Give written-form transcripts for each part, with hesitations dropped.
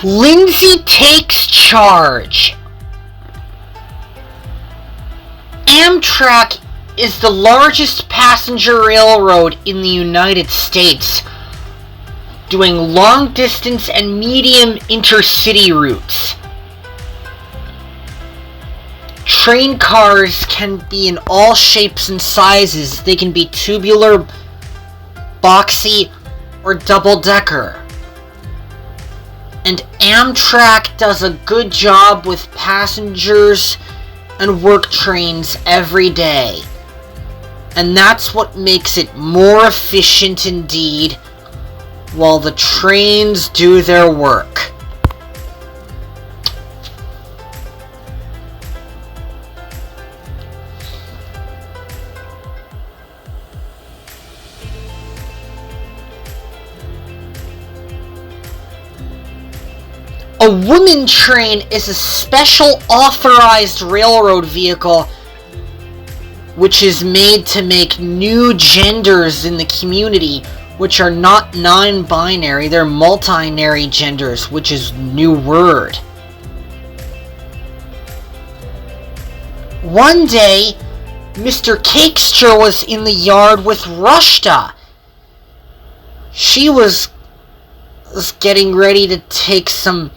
Lindsay takes charge. Amtrak is the largest passenger railroad in the United States, doing long-distance and medium intercity routes. Train cars can be in all shapes and sizes. They can be tubular, boxy, or double-decker. And Amtrak does a good job with passengers and work trains every day. And that's what makes it more efficient indeed, while the trains do their work. A woman train is a special authorized railroad vehicle which is made to make new genders in the community, which are not non-binary, they're multi-nary genders, which is new word. One day, Mr. Cakester was in the yard with Rushta. She was getting ready to take some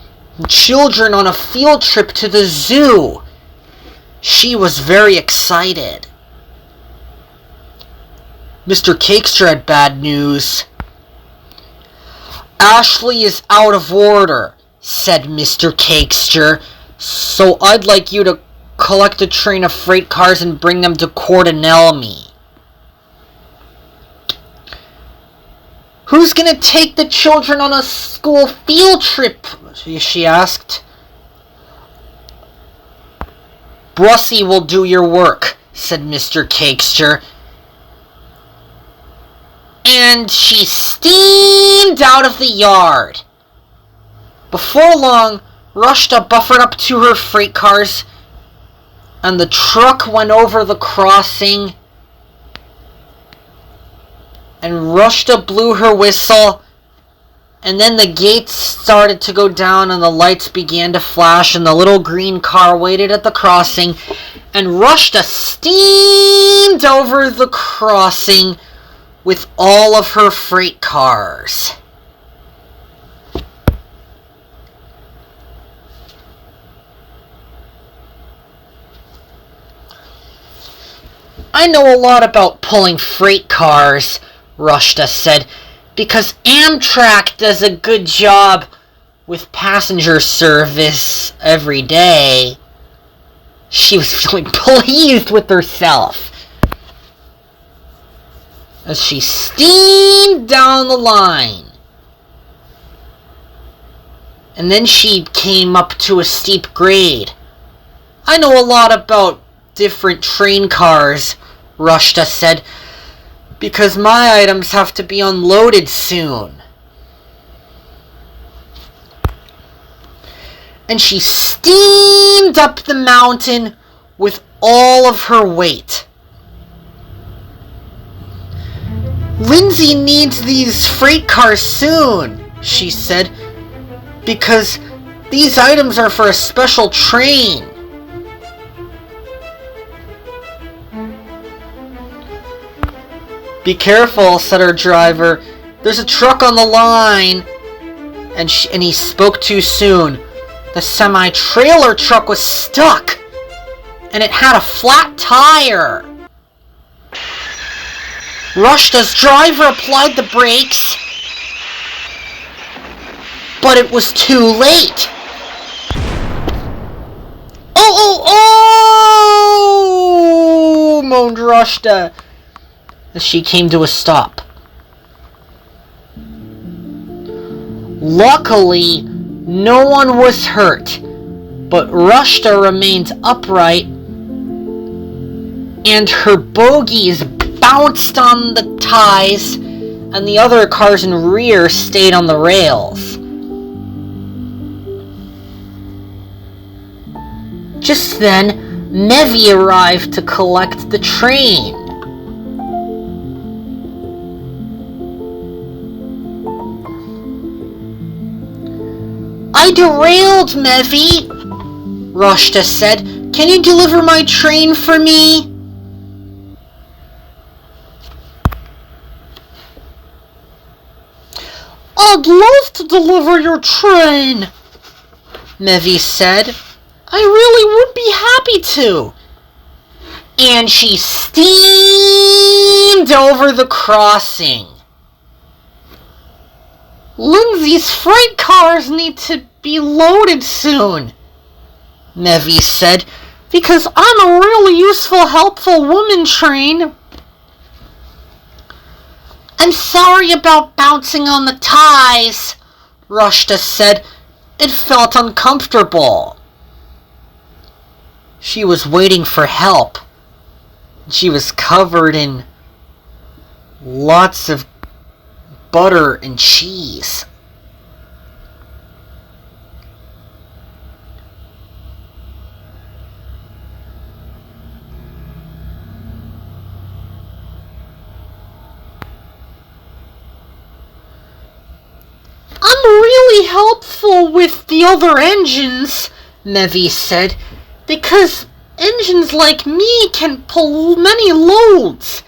children on a field trip to the zoo. She was very excited. Mr. Cakester had bad news. Ashley is out of order, said Mr. Cakester, so I'd like you to collect a train of freight cars and bring them to Cordanelmi. Who's gonna take the children on a school field trip? She asked. Brussie will do your work, said Mr. Cakester. And she steamed out of the yard. Before long, Rushta buffered up to her freight cars, and the truck went over the crossing, and Rushta blew her whistle, and then the gates started to go down and the lights began to flash, and the little green car waited at the crossing, and Rushta steamed over the crossing with all of her freight cars. I know a lot about pulling freight cars, Rushta said, because Amtrak does a good job with passenger service every day. She was feeling pleased with herself as she steamed down the line. And then she came up to a steep grade. I know a lot about different train cars, Rushta said, because my items have to be unloaded soon. And she steamed up the mountain with all of her weight. Lindsay needs these freight cars soon, she said, because these items are for a special train. Be careful, said her driver. There's a truck on the line. And he spoke too soon. The semi-trailer truck was stuck, and it had a flat tire. Rushta's driver applied the brakes, but it was too late. Oh, moaned Rushta as she came to a stop. Luckily, no one was hurt, but Rushta remained upright, and her bogies bounced on the ties, and the other cars in rear stayed on the rails. Just then, Nevi arrived to collect the train. I derailed, Mevy, Rushta said. Can you deliver my train for me? I'd love to deliver your train, Mevy said. I really would be happy to. And she steamed over the crossing. Lindsay's freight cars need to be loaded soon, Mevy said, because I'm a really useful, helpful woman train. I'm sorry about bouncing on the ties, Rushta said. It felt uncomfortable. She was waiting for help. She was covered in lots of butter and cheese. I'm really helpful with the other engines, Mevy said, because engines like me can pull many loads.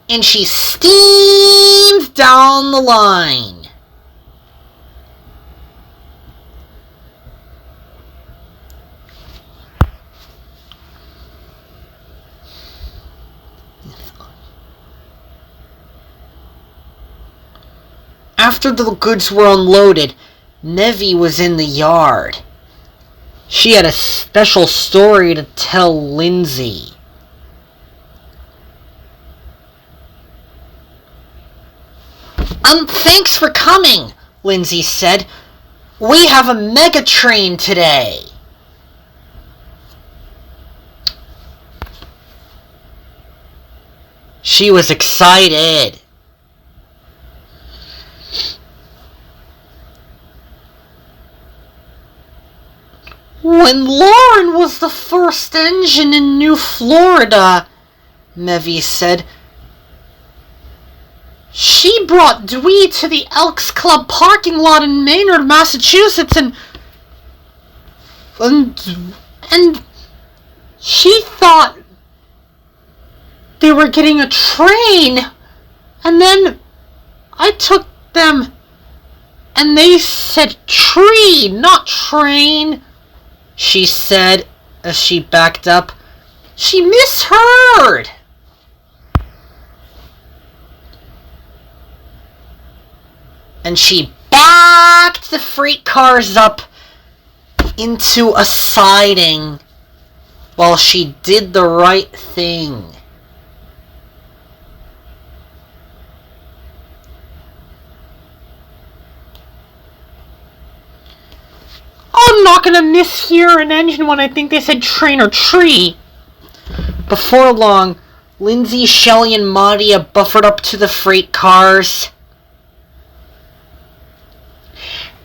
And she steamed down the line. After the goods were unloaded, Mevy was in the yard. She had a special story to tell Lindsay. Thanks for coming, Lindsay said. We have a mega train today. She was excited. When Lauren was the first engine in New Florida, Mevy said, she brought Dwee to the Elks Club parking lot in Maynard, Massachusetts, and she thought they were getting a train, and then I took them, and they said tree, not train, she said as she backed up. She misheard. And she backed the freight cars up into a siding while she did the right thing. I'm not gonna mishear an engine when I think they said train or tree. Before long, Lindsay, Shelley, and Madia buffered up to the freight cars.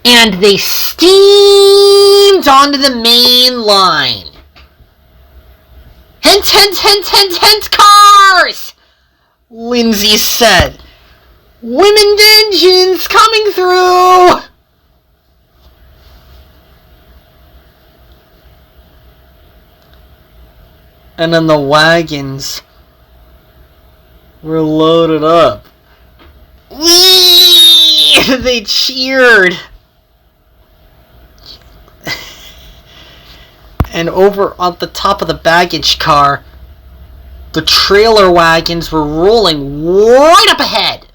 And they steamed onto the main line. Hent cars! Lindsay said. Women engines coming through! And then the wagons were loaded up. Whee! They cheered. And over on the top of the baggage car, the trailer wagons were rolling right up ahead.